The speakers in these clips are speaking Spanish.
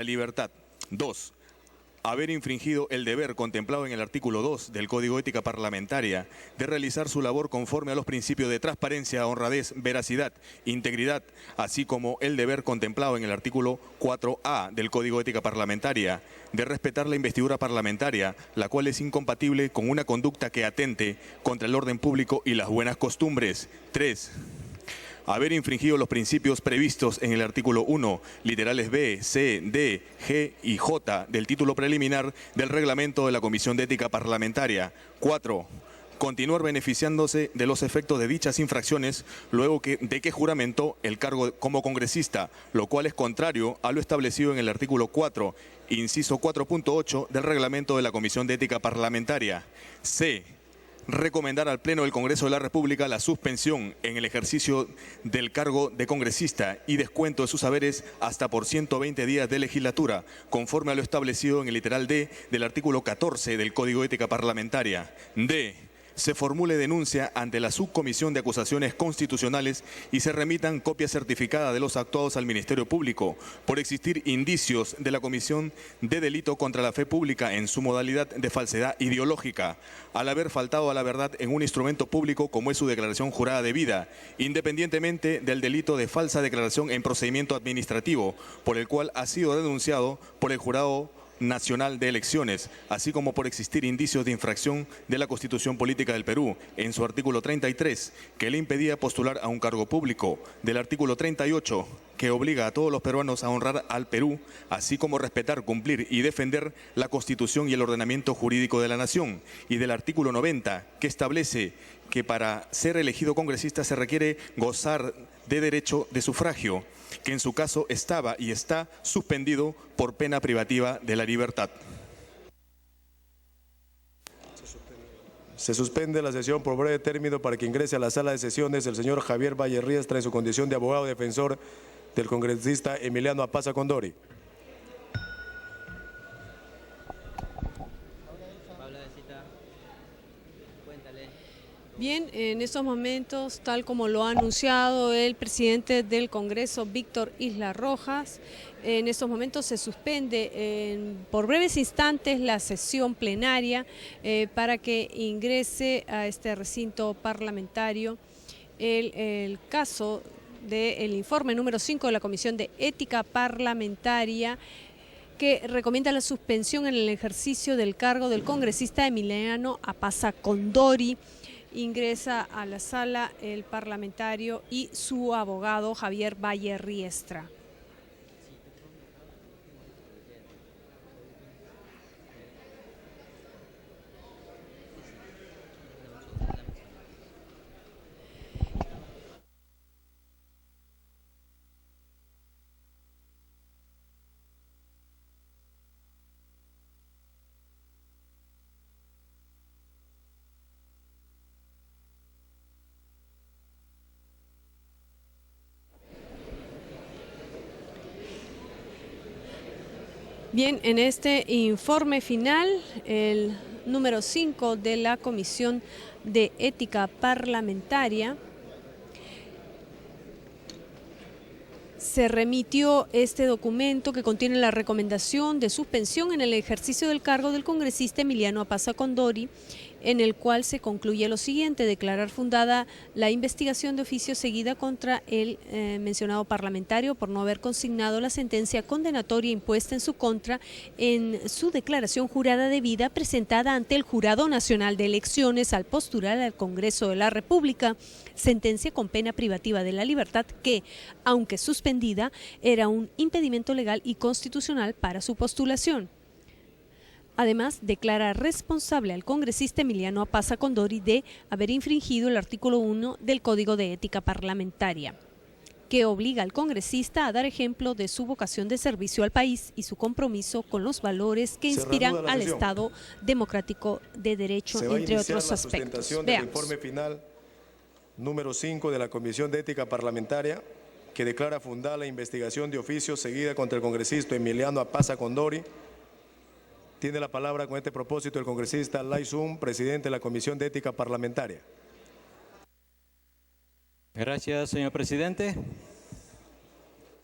la libertad. 2. Haber infringido el deber contemplado en el artículo 2 del Código de Ética Parlamentaria de realizar su labor conforme a los principios de transparencia, honradez, veracidad, integridad, así como el deber contemplado en el artículo 4A del Código de Ética Parlamentaria de respetar la investidura parlamentaria, la cual es incompatible con una conducta que atente contra el orden público y las buenas costumbres. 3. Haber infringido los principios previstos en el artículo 1, literales B, C, D, G y J del título preliminar del reglamento de la Comisión de Ética Parlamentaria. 4. Continuar beneficiándose de los efectos de dichas infracciones luego de que juramentó el cargo como congresista, lo cual es contrario a lo establecido en el artículo 4, inciso 4.8 del reglamento de la Comisión de Ética Parlamentaria. C. Recomendar al Pleno del Congreso de la República la suspensión en el ejercicio del cargo de congresista y descuento de sus haberes hasta por 120 días de legislatura, conforme a lo establecido en el literal D del artículo 14 del Código de Ética Parlamentaria. D. Se formule denuncia ante la Subcomisión de Acusaciones Constitucionales y se remitan copias certificadas de los actuados al Ministerio Público por existir indicios de la comisión de delito contra la fe pública en su modalidad de falsedad ideológica, al haber faltado a la verdad en un instrumento público como es su declaración jurada de vida, independientemente del delito de falsa declaración en procedimiento administrativo, por el cual ha sido denunciado por el Jurado Nacional de Elecciones, así como por existir indicios de infracción de la Constitución Política del Perú, en su artículo 33, que le impedía postular a un cargo público, del artículo 38, que obliga a todos los peruanos a honrar al Perú, así como respetar, cumplir y defender la Constitución y el ordenamiento jurídico de la nación, y del artículo 90, que establece que para ser elegido congresista se requiere gozar de derecho de sufragio, que en su caso estaba y está suspendido por pena privativa de la libertad. Se suspende la sesión por breve término para que ingrese a la sala de sesiones el señor Javier Valle Riestra en su condición de abogado defensor del congresista Emiliano Apaza Condori. Bien, en estos momentos, tal como lo ha anunciado el presidente del Congreso, Víctor Isla Rojas, en estos momentos se suspende por breves instantes la sesión plenaria para que ingrese a este recinto parlamentario el caso del informe número 5 de la Comisión de Ética Parlamentaria, que recomienda la suspensión en el ejercicio del cargo del congresista Emiliano Apaza Condori. Ingresa a la sala el parlamentario y su abogado Javier Valle Riestra. Bien, en este informe final, el número 5 de la Comisión de Ética Parlamentaria, se remitió este documento que contiene la recomendación de suspensión en el ejercicio del cargo del congresista Emiliano Apaza Condori, en el cual se concluye lo siguiente: declarar fundada la investigación de oficio seguida contra el mencionado parlamentario por no haber consignado la sentencia condenatoria impuesta en su contra en su declaración jurada de vida presentada ante el Jurado Nacional de Elecciones al postular al Congreso de la República, sentencia con pena privativa de la libertad que, aunque suspendida, era un impedimento legal y constitucional para su postulación. Además, declara responsable al congresista Emiliano Apaza Condori de haber infringido el artículo 1 del Código de Ética Parlamentaria, que obliga al congresista a dar ejemplo de su vocación de servicio al país y su compromiso con los valores que inspiran al Estado democrático de derecho, entre otros aspectos. Veamos. Del informe final número 5 de la Comisión de Ética Parlamentaria, que declara fundada la investigación de oficio seguida contra el congresista Emiliano Apaza Condori. Tiene la palabra con este propósito el congresista Lai Sun, presidente de la Comisión de Ética Parlamentaria. Gracias, señor presidente.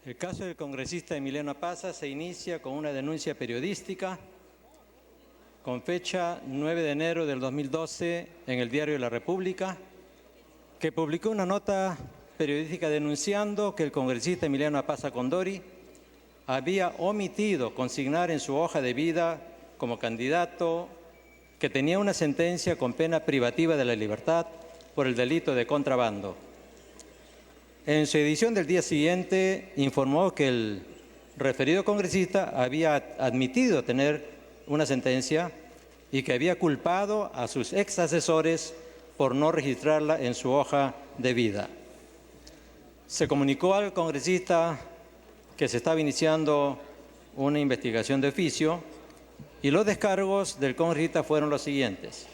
El caso del congresista Emiliano Apaza se inicia con una denuncia periodística con fecha 9 de enero del 2012 en el diario La República, que publicó una nota periodística denunciando que el congresista Emiliano Apaza Condori había omitido consignar en su hoja de vida como candidato que tenía una sentencia con pena privativa de la libertad por el delito de contrabando. En su edición del día siguiente informó que el referido congresista había admitido tener una sentencia y que había culpado a sus ex asesores por no registrarla en su hoja de vida. Se comunicó al congresista que se estaba iniciando una investigación de oficio y los descargos del congresista fueron los siguientes: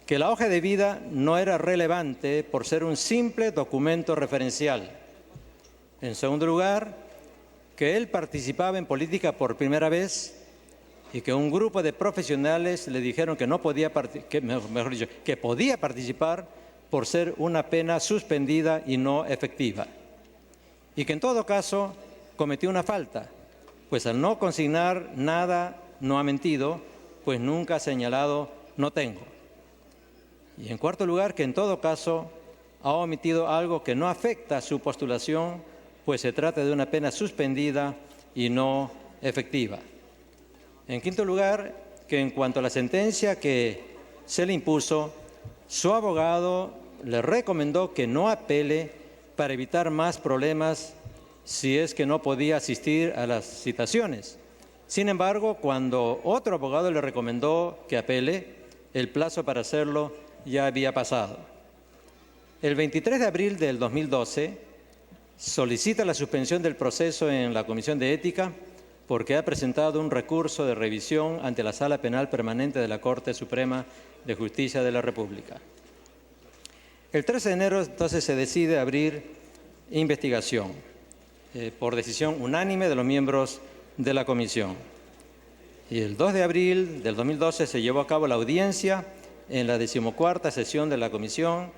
que la hoja de vida no era relevante por ser un simple documento referencial. En segundo lugar, que él participaba en política por primera vez y que un grupo de profesionales le dijeron que no podía, que podía participar por ser una pena suspendida y no efectiva. Y que en todo caso cometió una falta, pues al no consignar nada no ha mentido, pues nunca ha señalado no tengo. Y en cuarto lugar, que en todo caso ha omitido algo que no afecta a su postulación, pues se trata de una pena suspendida y no efectiva. En quinto lugar, que en cuanto a la sentencia que se le impuso, su abogado le recomendó que no apele para evitar más problemas si es que no podía asistir a las citaciones. Sin embargo, cuando otro abogado le recomendó que apele, el plazo para hacerlo ya había pasado. El 23 de abril del 2012 solicita la suspensión del proceso en la Comisión de Ética porque ha presentado un recurso de revisión ante la Sala Penal Permanente de la Corte Suprema de Justicia de la República. El 13 de enero entonces se decide abrir investigación por decisión unánime de los miembros de la comisión. Y el 2 de abril del 2012 se llevó a cabo la audiencia en la 14ª sesión de la comisión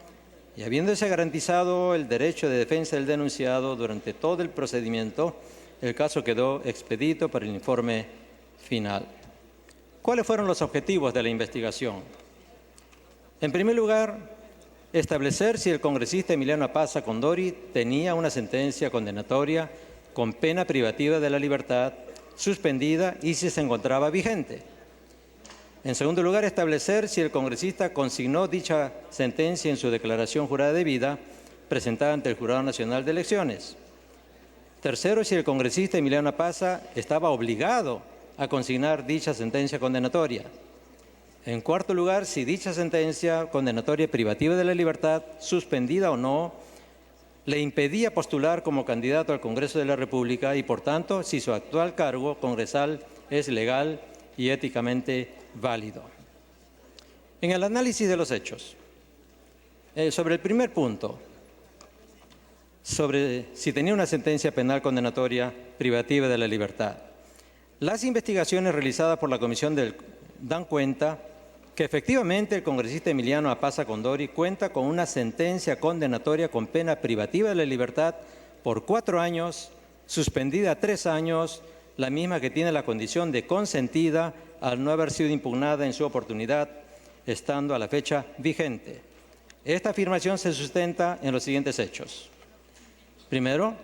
y habiéndose garantizado el derecho de defensa del denunciado durante todo el procedimiento, el caso quedó expedito para el informe final. ¿Cuáles fueron los objetivos de la investigación? En primer lugar, establecer si el congresista Emiliano Apaza Condori tenía una sentencia condenatoria con pena privativa de la libertad suspendida y si se encontraba vigente. En segundo lugar, establecer si el congresista consignó dicha sentencia en su declaración jurada de vida presentada ante el Jurado Nacional de Elecciones. Tercero, si el congresista Emiliano Apaza estaba obligado a consignar dicha sentencia condenatoria. En cuarto lugar, si dicha sentencia condenatoria privativa de la libertad, suspendida o no, le impedía postular como candidato al Congreso de la República y, por tanto, si su actual cargo congresal es legal y éticamente válido. En el análisis de los hechos, sobre el primer punto, sobre si tenía una sentencia penal condenatoria privativa de la libertad, las investigaciones realizadas por la Comisión dan cuenta que efectivamente el congresista Emiliano Apaza Condori cuenta con una sentencia condenatoria con pena privativa de la libertad por 4 años, suspendida a 3 años, la misma que tiene la condición de consentida al no haber sido impugnada en su oportunidad, estando a la fecha vigente. Esta afirmación se sustenta en los siguientes hechos. Primero,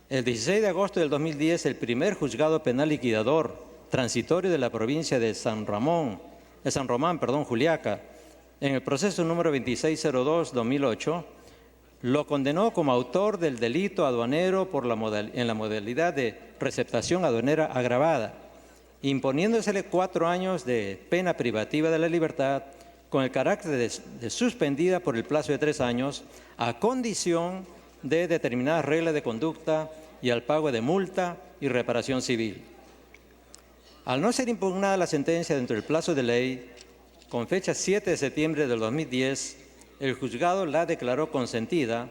el 16 de agosto del 2010, el primer juzgado penal liquidador transitorio de la provincia de San Román, Juliaca, en el proceso número 2602-2008, lo condenó como autor del delito aduanero en la modalidad de receptación aduanera agravada, imponiéndosele 4 años de pena privativa de la libertad con el carácter de suspendida por el plazo de 3 años a condición de determinadas reglas de conducta y al pago de multa y reparación civil. Al no ser impugnada la sentencia dentro del plazo de ley, con fecha 7 de septiembre del 2010, el juzgado la declaró consentida,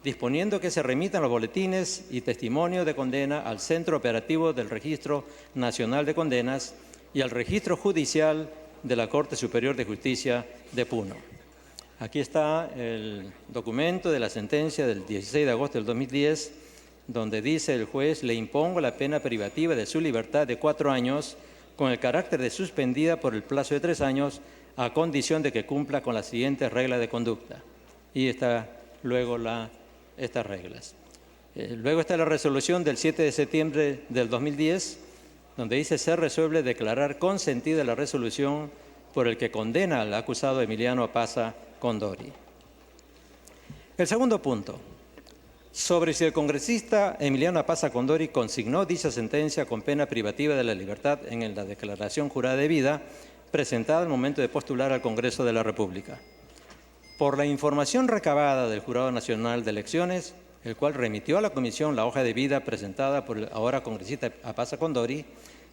disponiendo que se remitan los boletines y testimonios de condena al Centro Operativo del Registro Nacional de Condenas y al Registro Judicial de la Corte Superior de Justicia de Puno. Aquí está el documento de la sentencia del 16 de agosto del 2010, donde dice el juez: le impongo la pena privativa de su libertad de 4 años con el carácter de suspendida por el plazo de 3 años a condición de que cumpla con las siguientes reglas de conducta. Y está luego estas reglas. Luego está la resolución del 7 de septiembre del 2010, donde dice: se resuelve declarar consentida la resolución por el que condena al acusado Emiliano Pasa Condori. El segundo punto, sobre si el congresista Emiliano Pasa Condori consignó dicha sentencia con pena privativa de la libertad en la declaración jurada de vida presentada al momento de postular al Congreso de la República. Por la información recabada del Jurado Nacional de Elecciones, el cual remitió a la Comisión la hoja de vida presentada por el ahora congresista Pasa Condori,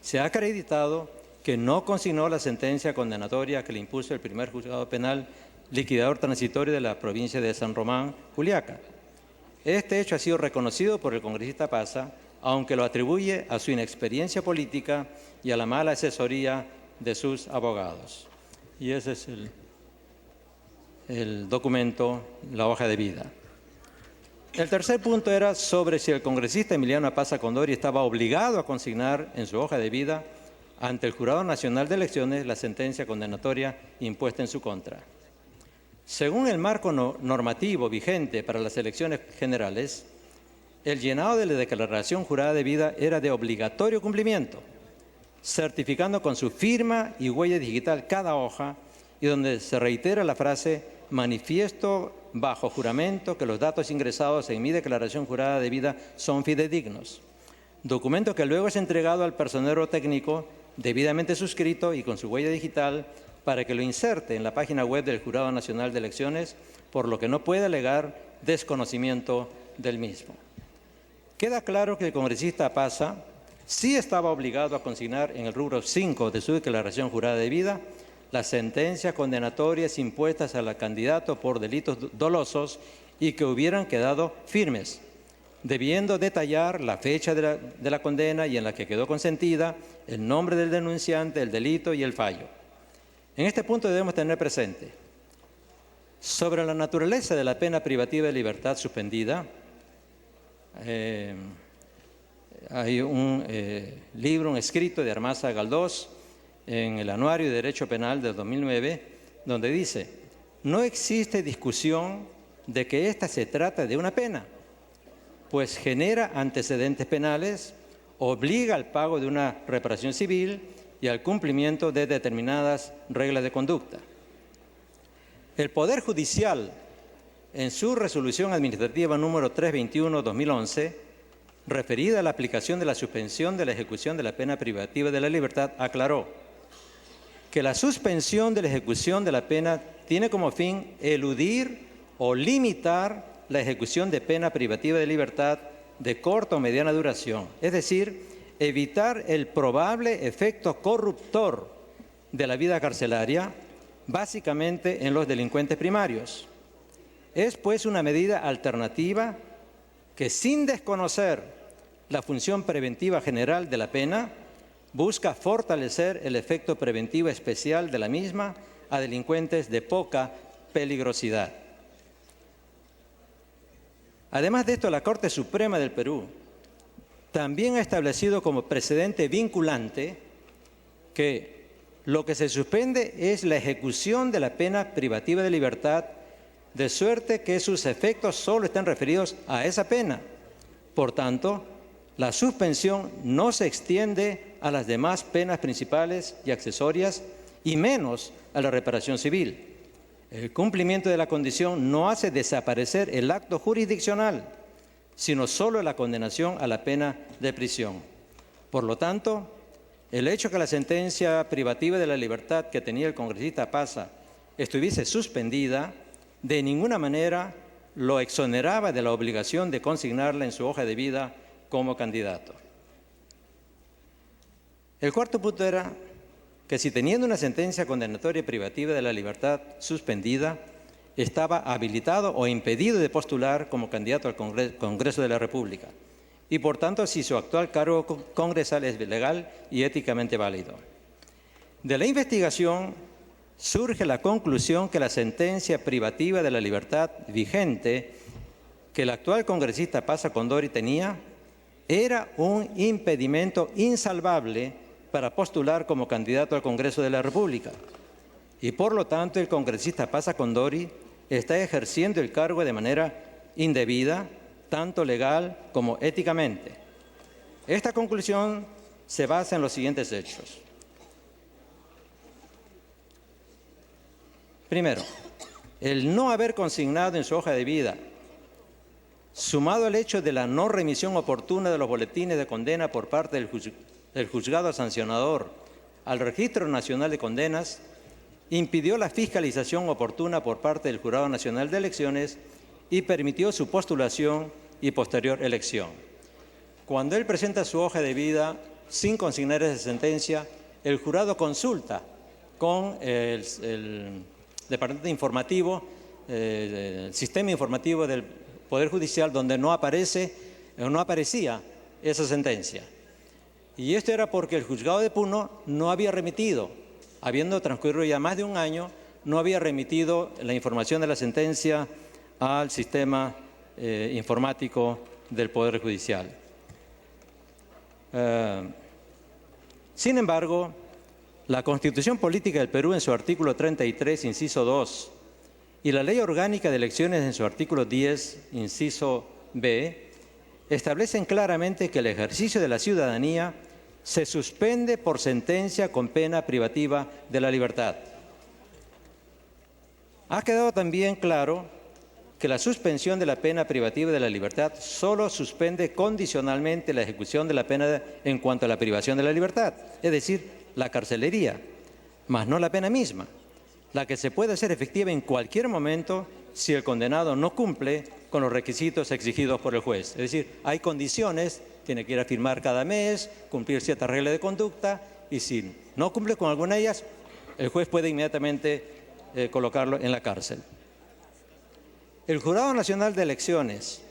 se ha acreditado que no consignó la sentencia condenatoria que le impuso el primer juzgado penal liquidador transitorio de la provincia de San Román, Juliaca. Este hecho ha sido reconocido por el congresista Pasa, aunque lo atribuye a su inexperiencia política y a la mala asesoría de sus abogados. Y ese es el documento, la hoja de vida. El tercer punto era sobre si el congresista Emiliano Pasa Condori estaba obligado a consignar en su hoja de vida ante el Jurado Nacional de Elecciones la sentencia condenatoria impuesta en su contra. Según el marco normativo vigente para las elecciones generales, el llenado de la declaración jurada de vida era de obligatorio cumplimiento, certificando con su firma y huella digital cada hoja y donde se reitera la frase: manifiesto bajo juramento que los datos ingresados en mi declaración jurada de vida son fidedignos. Documento que luego es entregado al personero técnico debidamente suscrito y con su huella digital para que lo inserte en la página web del Jurado Nacional de Elecciones, por lo que no puede alegar desconocimiento del mismo. Queda claro que el congresista Pasa sí estaba obligado a consignar en el rubro 5 de su declaración jurada de vida las sentencias condenatorias impuestas al candidato por delitos dolosos y que hubieran quedado firmes, debiendo detallar la fecha de la condena y en la que quedó consentida, el nombre del denunciante, el delito y el fallo. En este punto debemos tener presente, sobre la naturaleza de la pena privativa de libertad suspendida, hay un libro, un escrito de Armaza Galdós, en el Anuario de Derecho Penal del 2009, donde dice: no existe discusión de que esta se trata de una pena, pues genera antecedentes penales, obliga al pago de una reparación civil y al cumplimiento de determinadas reglas de conducta. El Poder Judicial, en su resolución administrativa número 321-2011, referida a la aplicación de la suspensión de la ejecución de la pena privativa de la libertad, aclaró que la suspensión de la ejecución de la pena tiene como fin eludir o limitar la ejecución de pena privativa de libertad de corta o mediana duración, es decir, evitar el probable efecto corruptor de la vida carcelaria, básicamente en los delincuentes primarios. Es pues una medida alternativa que, sin desconocer la función preventiva general de la pena, busca fortalecer el efecto preventivo especial de la misma a delincuentes de poca peligrosidad. Además de esto, la Corte Suprema del Perú también ha establecido como precedente vinculante que lo que se suspende es la ejecución de la pena privativa de libertad, de suerte que sus efectos solo estén referidos a esa pena. Por tanto, la suspensión no se extiende a las demás penas principales y accesorias y menos a la reparación civil. El cumplimiento de la condición no hace desaparecer el acto jurisdiccional, sino solo la condenación a la pena de prisión. Por lo tanto, el hecho que la sentencia privativa de la libertad que tenía el congresista Pasa estuviese suspendida, de ninguna manera lo exoneraba de la obligación de consignarla en su hoja de vida como candidato. El cuarto punto era que si teniendo una sentencia condenatoria privativa de la libertad suspendida, estaba habilitado o impedido de postular como candidato al Congreso de la República y, por tanto, si su actual cargo congresal es legal y éticamente válido. De la investigación surge la conclusión que la sentencia privativa de la libertad vigente que el actual congresista Pasa Condori tenía era un impedimento insalvable para postular como candidato al Congreso de la República. Y por lo tanto el congresista Pasa Condori está ejerciendo el cargo de manera indebida, tanto legal como éticamente. Esta conclusión se basa en los siguientes hechos. Primero, el no haber consignado en su hoja de vida, sumado al hecho de la no remisión oportuna de los boletines de condena por parte del juzgado sancionador al Registro Nacional de Condenas, impidió la fiscalización oportuna por parte del Jurado Nacional de Elecciones y permitió su postulación y posterior elección. Cuando él presenta su hoja de vida sin consignar esa sentencia, el jurado consulta con el departamento informativo, el sistema informativo del Poder Judicial, donde no aparecía esa sentencia. Y esto era porque el juzgado de Puno no había remitido, habiendo transcurrido ya más de un año, no había remitido la información de la sentencia al sistema informático del Poder Judicial. Sin embargo, la Constitución Política del Perú en su artículo 33, inciso 2, y la Ley Orgánica de Elecciones en su artículo 10, inciso B, establecen claramente que el ejercicio de la ciudadanía se suspende por sentencia con pena privativa de la libertad. Ha quedado también claro que la suspensión de la pena privativa de la libertad solo suspende condicionalmente la ejecución de la pena en cuanto a la privación de la libertad, es decir, la carcelería, mas no la pena misma, la que se puede hacer efectiva en cualquier momento si el condenado no cumple con los requisitos exigidos por el juez. Es decir, hay condiciones, tiene que ir a firmar cada mes, cumplir ciertas reglas de conducta, y si no cumple con alguna de ellas, el juez puede inmediatamente colocarlo en la cárcel. El Jurado Nacional de Elecciones,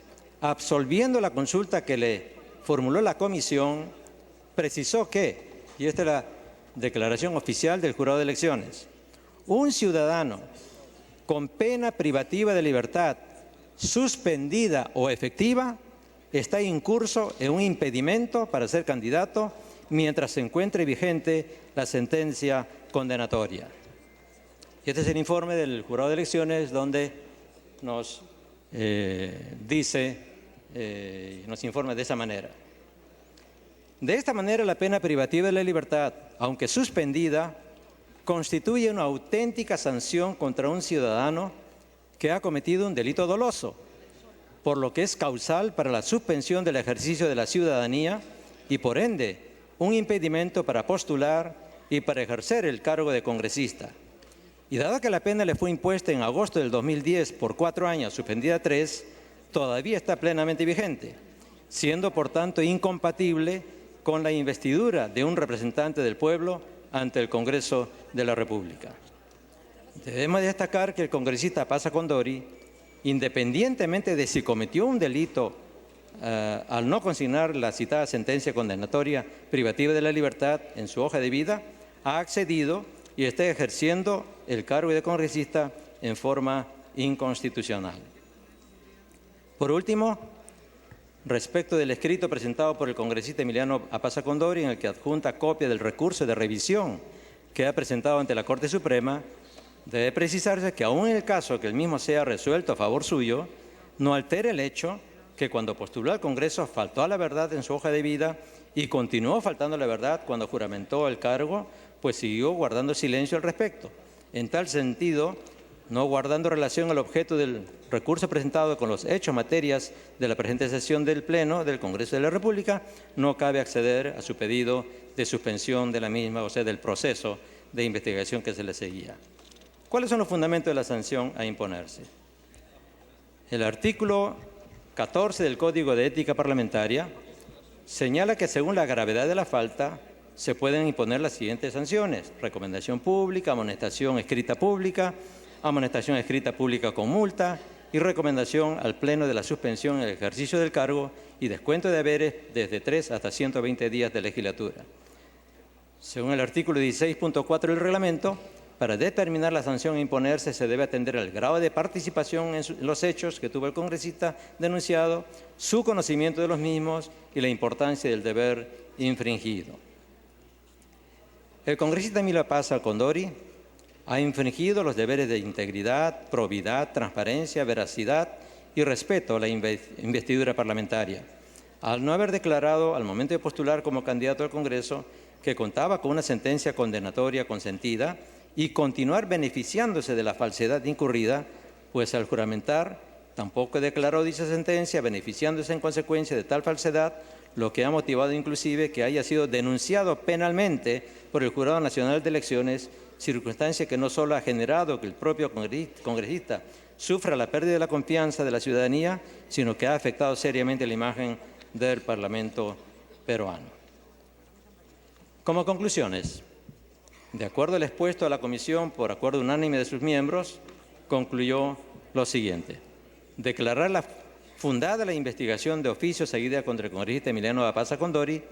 absolviendo la consulta que le formuló la comisión, precisó que, y esta es la declaración oficial del Jurado de Elecciones, un ciudadano con pena privativa de libertad suspendida o efectiva está incurso en un impedimento para ser candidato mientras se encuentre vigente la sentencia condenatoria. Y este es el informe del Jurado de Elecciones donde nos nos informa de esa manera. De esta manera, la pena privativa de la libertad, aunque suspendida, constituye una auténtica sanción contra un ciudadano que ha cometido un delito doloso, por lo que es causal para la suspensión del ejercicio de la ciudadanía y, por ende, un impedimento para postular y para ejercer el cargo de congresista. Y dado que la pena le fue impuesta en agosto del 2010 por 4 años, suspendida 3, todavía está plenamente vigente, siendo por tanto incompatible con la investidura de un representante del pueblo ante el Congreso de la República. Debemos destacar que el congresista Pasa Condori, independientemente de si cometió un delito al no consignar la citada sentencia condenatoria privativa de la libertad en su hoja de vida, ha accedido y está ejerciendo el cargo de congresista en forma inconstitucional. Por último, respecto del escrito presentado por el congresista Emiliano Pasa Condori, en el que adjunta copia del recurso de revisión que ha presentado ante la Corte Suprema, debe precisarse que aún en el caso que el mismo sea resuelto a favor suyo, no altera el hecho que cuando postuló al Congreso faltó a la verdad en su hoja de vida y continuó faltando a la verdad cuando juramentó el cargo, pues siguió guardando silencio al respecto. En tal sentido, no guardando relación al objeto del recurso presentado con los hechos materias de la presente sesión del Pleno del Congreso de la República, no cabe acceder a su pedido de suspensión de la misma, o sea, del proceso de investigación que se le seguía. ¿Cuáles son los fundamentos de la sanción a imponerse? El artículo 14 del Código de Ética Parlamentaria señala que según la gravedad de la falta se pueden imponer las siguientes sanciones: recomendación pública, amonestación escrita pública con multa y recomendación al Pleno de la suspensión en el ejercicio del cargo y descuento de haberes desde 3 hasta 120 días de legislatura. Según el artículo 16.4 del reglamento, Para determinar la sanción a imponerse se debe atender al grado de participación en los hechos que tuvo el congresista denunciado, su conocimiento de los mismos y la importancia del deber infringido. El congresista Emilio Apaza Condori ha infringido los deberes de integridad, probidad, transparencia, veracidad y respeto a la investidura parlamentaria, al no haber declarado al momento de postular como candidato al Congreso que contaba con una sentencia condenatoria consentida y continuar beneficiándose de la falsedad incurrida, pues al juramentar tampoco declaró dicha sentencia, beneficiándose en consecuencia de tal falsedad, lo que ha motivado inclusive que haya sido denunciado penalmente por el Jurado Nacional de Elecciones, circunstancia que no solo ha generado que el propio congresista sufra la pérdida de la confianza de la ciudadanía, sino que ha afectado seriamente la imagen del Parlamento peruano. Como conclusiones, de acuerdo al expuesto a la Comisión, por acuerdo unánime de sus miembros, concluyó lo siguiente: declarar fundada la investigación de oficio seguida contra el congresista Emiliano Apaza Condori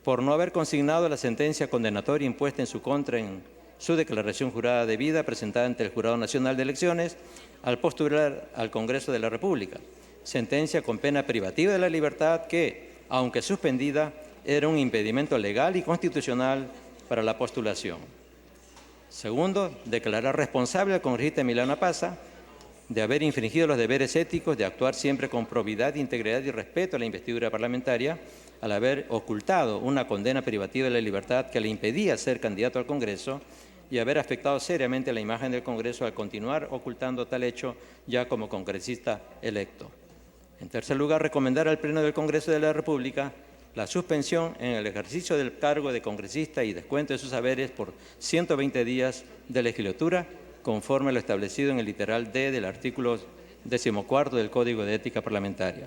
por no haber consignado la sentencia condenatoria impuesta en su contra en su declaración jurada de vida presentada ante el Jurado Nacional de Elecciones al postular al Congreso de la República, sentencia con pena privativa de la libertad que, aunque suspendida, era un impedimento legal y constitucional para la postulación. Segundo, declarar responsable al congresista Emiliano Apaza de haber infringido los deberes éticos de actuar siempre con probidad, integridad y respeto a la investidura parlamentaria, al haber ocultado una condena privativa de la libertad que le impedía ser candidato al Congreso y haber afectado seriamente la imagen del Congreso al continuar ocultando tal hecho ya como congresista electo. En tercer lugar, recomendar al Pleno del Congreso de la República la suspensión en el ejercicio del cargo de congresista y descuento de sus haberes por 120 días de legislatura, conforme a lo establecido en el literal D del artículo 14 del Código de Ética Parlamentaria.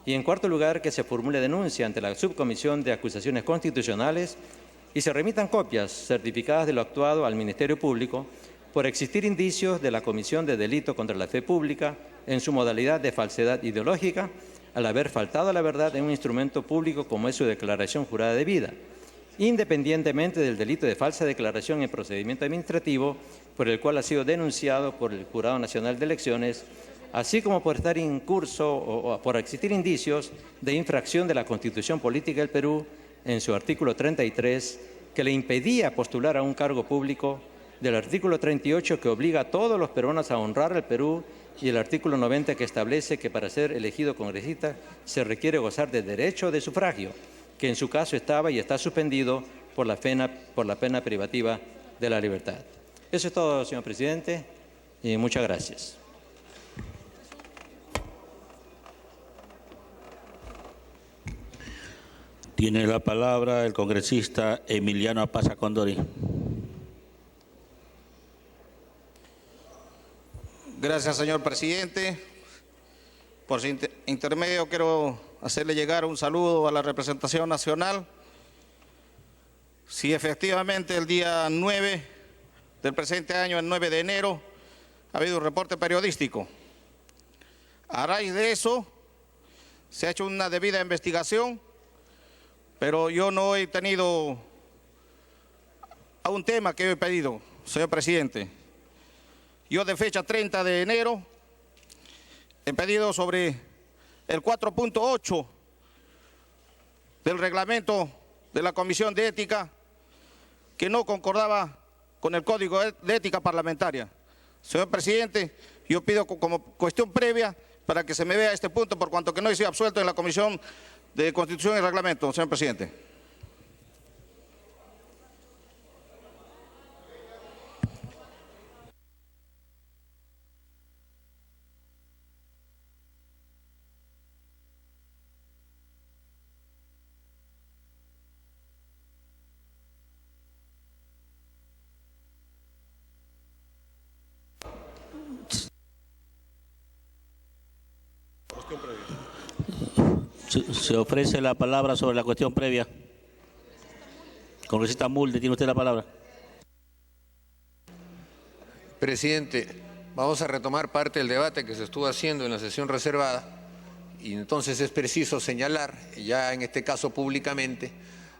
Y en cuarto lugar, que se formule denuncia ante la Subcomisión de Acusaciones Constitucionales y se remitan copias certificadas de lo actuado al Ministerio Público por existir indicios de la comisión de delito contra la fe pública en su modalidad de falsedad ideológica, al haber faltado a la verdad en un instrumento público como es su declaración jurada de vida, independientemente del delito de falsa declaración en procedimiento administrativo por el cual ha sido denunciado por el Jurado Nacional de Elecciones, así como por estar en curso o por existir indicios de infracción de la Constitución Política del Perú en su artículo 33, que le impedía postular a un cargo público, del artículo 38 que obliga a todos los peruanos a honrar al Perú y el artículo 90 que establece que para ser elegido congresista se requiere gozar de derecho de sufragio, que en su caso estaba y está suspendido por la pena privativa de la libertad. Eso es todo, señor presidente, y muchas gracias. Tiene la palabra el congresista Emiliano Apaza Condori. Gracias, señor presidente. Por su intermedio quiero hacerle llegar un saludo a la representación nacional. Si efectivamente el día 9 del presente año, el 9 de enero, ha habido un reporte periodístico. A raíz de eso se ha hecho una debida investigación, pero yo no he tenido a un tema que he pedido, señor presidente. Yo de fecha 30 de enero he pedido sobre el 4.8 del reglamento de la Comisión de Ética que no concordaba con el Código de Ética Parlamentaria. Señor presidente, yo pido como cuestión previa para que se me vea este punto por cuanto que no he sido absuelto en la Comisión de Constitución y Reglamento, señor presidente. Se ofrece la palabra sobre la cuestión previa. Congresista Mulde, tiene usted la palabra. Presidente, vamos a retomar parte del debate que se estuvo haciendo en la sesión reservada y entonces es preciso señalar, ya en este caso públicamente,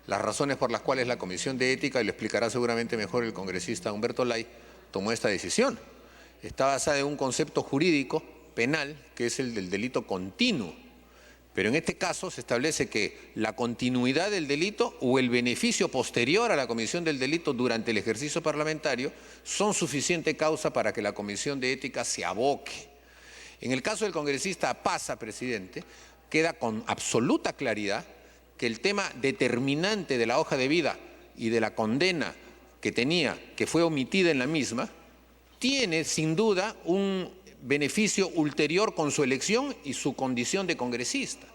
las razones por las cuales la Comisión de Ética, y lo explicará seguramente mejor el congresista Humberto Lay, tomó esta decisión. Está basada en un concepto jurídico penal que es el del delito continuo. Pero en este caso se establece que la continuidad del delito o el beneficio posterior a la comisión del delito durante el ejercicio parlamentario son suficiente causa para que la Comisión de Ética se aboque. En el caso del congresista Pasa, presidente, queda con absoluta claridad que el tema determinante de la hoja de vida y de la condena que tenía, que fue omitida en la misma, tiene sin duda un beneficio ulterior con su elección y su condición de congresista.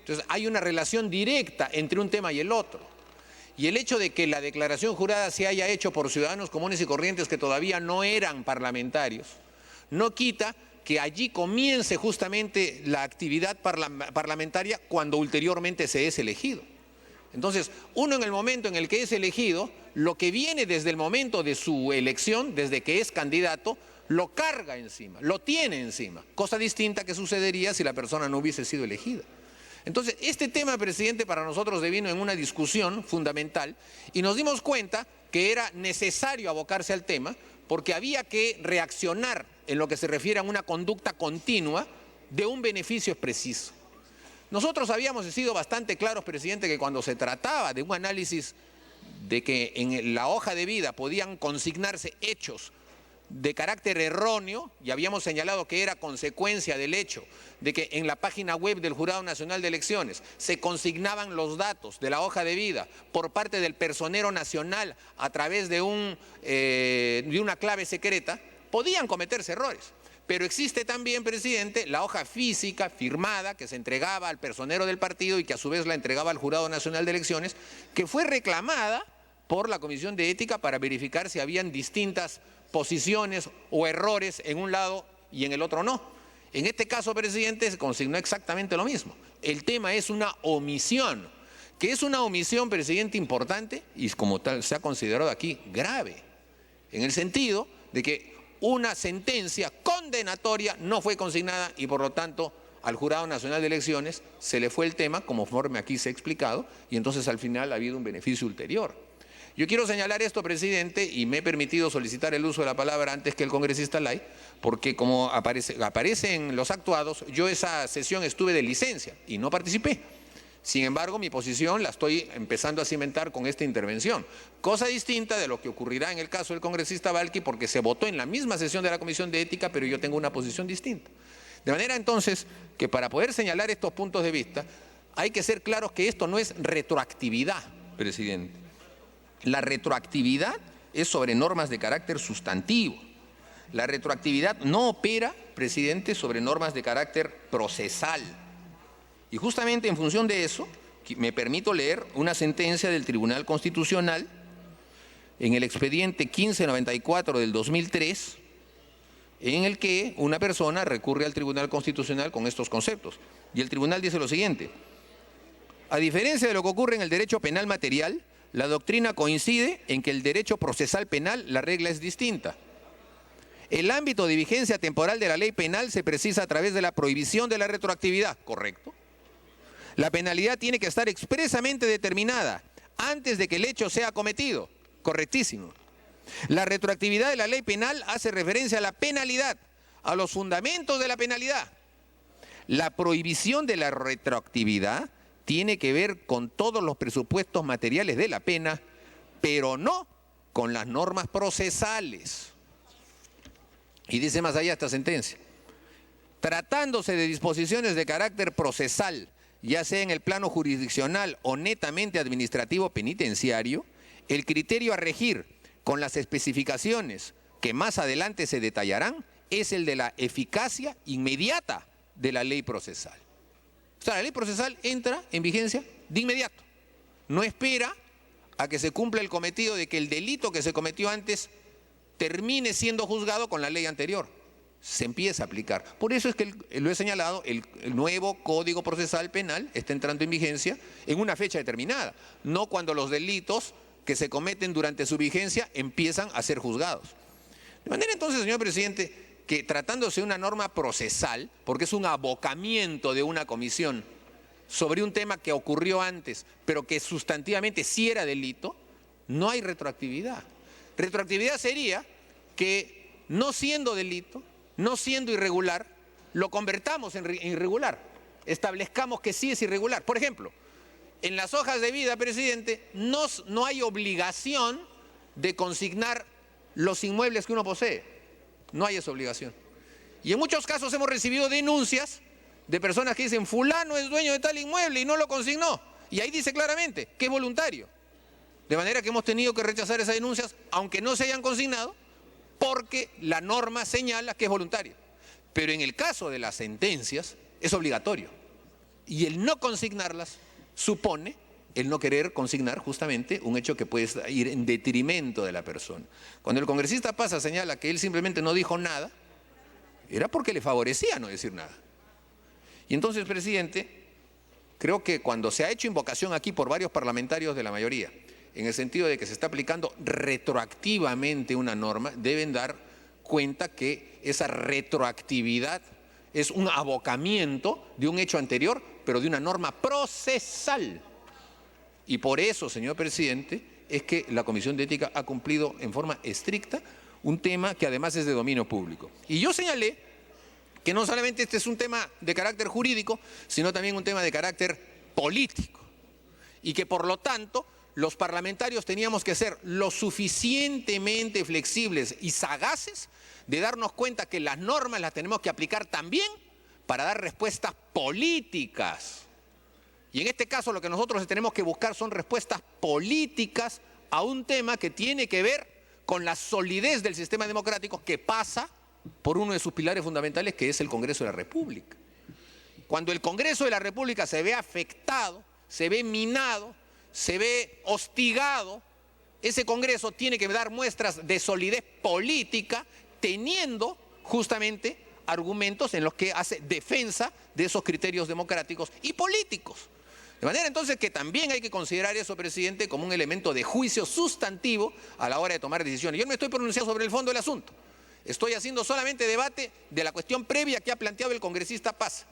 Entonces hay una relación directa entre un tema y el otro. Y el hecho de que la declaración jurada se haya hecho por ciudadanos comunes y corrientes que todavía no eran parlamentarios, no quita que allí comience justamente la actividad parlamentaria cuando ulteriormente se es elegido. Entonces, uno en el momento en el que es elegido, lo que viene desde el momento de su elección, desde que es candidato, lo carga encima, lo tiene encima, cosa distinta que sucedería si la persona no hubiese sido elegida. Entonces, este tema, presidente, para nosotros devino en una discusión fundamental y nos dimos cuenta que era necesario abocarse al tema porque había que reaccionar en lo que se refiere a una conducta continua de un beneficio preciso. Nosotros habíamos sido bastante claros, presidente, que cuando se trataba de un análisis de que en la hoja de vida podían consignarse hechos de carácter erróneo, y habíamos señalado que era consecuencia del hecho de que en la página web del Jurado Nacional de Elecciones se consignaban los datos de la hoja de vida por parte del personero nacional a través de una clave secreta, podían cometerse errores. Pero existe también, presidente, la hoja física firmada que se entregaba al personero del partido y que a su vez la entregaba al Jurado Nacional de Elecciones, que fue reclamada por la Comisión de Ética para verificar si habían distintas posiciones o errores en un lado y en el otro no. En este caso, presidente, se consignó exactamente lo mismo. El tema es una omisión, que es una omisión, presidente, importante y como tal se ha considerado aquí grave, en el sentido de que una sentencia condenatoria no fue consignada y por lo tanto al Jurado Nacional de Elecciones se le fue el tema conforme aquí se ha explicado y entonces al final ha habido un beneficio ulterior. Yo quiero señalar esto, presidente, y me he permitido solicitar el uso de la palabra antes que el congresista Lay, porque como aparece en los actuados, yo esa sesión estuve de licencia y no participé. Sin embargo, mi posición la estoy empezando a cimentar con esta intervención. Cosa distinta de lo que ocurrirá en el caso del congresista Balki, porque se votó en la misma sesión de la Comisión de Ética, pero yo tengo una posición distinta. De manera entonces que para poder señalar estos puntos de vista, hay que ser claros que esto no es retroactividad, presidente. La retroactividad es sobre normas de carácter sustantivo. La retroactividad no opera, presidente, sobre normas de carácter procesal. Y justamente en función de eso, me permito leer una sentencia del Tribunal Constitucional en el expediente 1594 del 2003, en el que una persona recurre al Tribunal Constitucional con estos conceptos. Y el tribunal dice lo siguiente: a diferencia de lo que ocurre en el derecho penal material, la doctrina coincide en que el derecho procesal penal, la regla es distinta. El ámbito de vigencia temporal de la ley penal se precisa a través de la prohibición de la retroactividad, ¿correcto? La penalidad tiene que estar expresamente determinada antes de que el hecho sea cometido, correctísimo. La retroactividad de la ley penal hace referencia a la penalidad, a los fundamentos de la penalidad. La prohibición de la retroactividad tiene que ver con todos los presupuestos materiales de la pena, pero no con las normas procesales. Y dice más allá esta sentencia: tratándose de disposiciones de carácter procesal, ya sea en el plano jurisdiccional o netamente administrativo penitenciario, el criterio a regir con las especificaciones que más adelante se detallarán es el de la eficacia inmediata de la ley procesal. O sea, la ley procesal entra en vigencia de inmediato. No espera a que se cumpla el cometido de que el delito que se cometió antes termine siendo juzgado con la ley anterior. Se empieza a aplicar. Por eso es que lo he señalado, el nuevo Código Procesal Penal está entrando en vigencia en una fecha determinada, no cuando los delitos que se cometen durante su vigencia empiezan a ser juzgados. De manera entonces, señor presidente, que tratándose de una norma procesal, porque es un abocamiento de una comisión sobre un tema que ocurrió antes, pero que sustantivamente sí era delito, no hay retroactividad. Retroactividad sería que no siendo delito, no siendo irregular, lo convertamos en irregular, establezcamos que sí es irregular. Por ejemplo, en las hojas de vida, presidente, no hay obligación de consignar los inmuebles que uno posee, no hay esa obligación. Y en muchos casos hemos recibido denuncias de personas que dicen, fulano es dueño de tal inmueble y no lo consignó. Y ahí dice claramente que es voluntario. De manera que hemos tenido que rechazar esas denuncias, aunque no se hayan consignado, porque la norma señala que es voluntario. Pero en el caso de las sentencias es obligatorio. Y el no consignarlas supone el no querer consignar justamente un hecho que puede ir en detrimento de la persona. Cuando el congresista Pasa señala que él simplemente no dijo nada, era porque le favorecía no decir nada. Y entonces, presidente, creo que cuando se ha hecho invocación aquí por varios parlamentarios de la mayoría, en el sentido de que se está aplicando retroactivamente una norma, deben dar cuenta que esa retroactividad es un abocamiento de un hecho anterior, pero de una norma procesal. Y por eso, señor presidente, es que la Comisión de Ética ha cumplido en forma estricta un tema que además es de dominio público. Y yo señalé que no solamente este es un tema de carácter jurídico, sino también un tema de carácter político. Y que por lo tanto los parlamentarios teníamos que ser lo suficientemente flexibles y sagaces de darnos cuenta que las normas las tenemos que aplicar también para dar respuestas políticas. Y en este caso lo que nosotros tenemos que buscar son respuestas políticas a un tema que tiene que ver con la solidez del sistema democrático, que pasa por uno de sus pilares fundamentales, que es el Congreso de la República. Cuando el Congreso de la República se ve afectado, se ve minado, se ve hostigado, ese Congreso tiene que dar muestras de solidez política, teniendo justamente argumentos en los que hace defensa de esos criterios democráticos y políticos. De manera entonces que también hay que considerar eso, presidente, como un elemento de juicio sustantivo a la hora de tomar decisiones. Yo no me estoy pronunciando sobre el fondo del asunto. Estoy haciendo solamente debate de la cuestión previa que ha planteado el congresista Paz.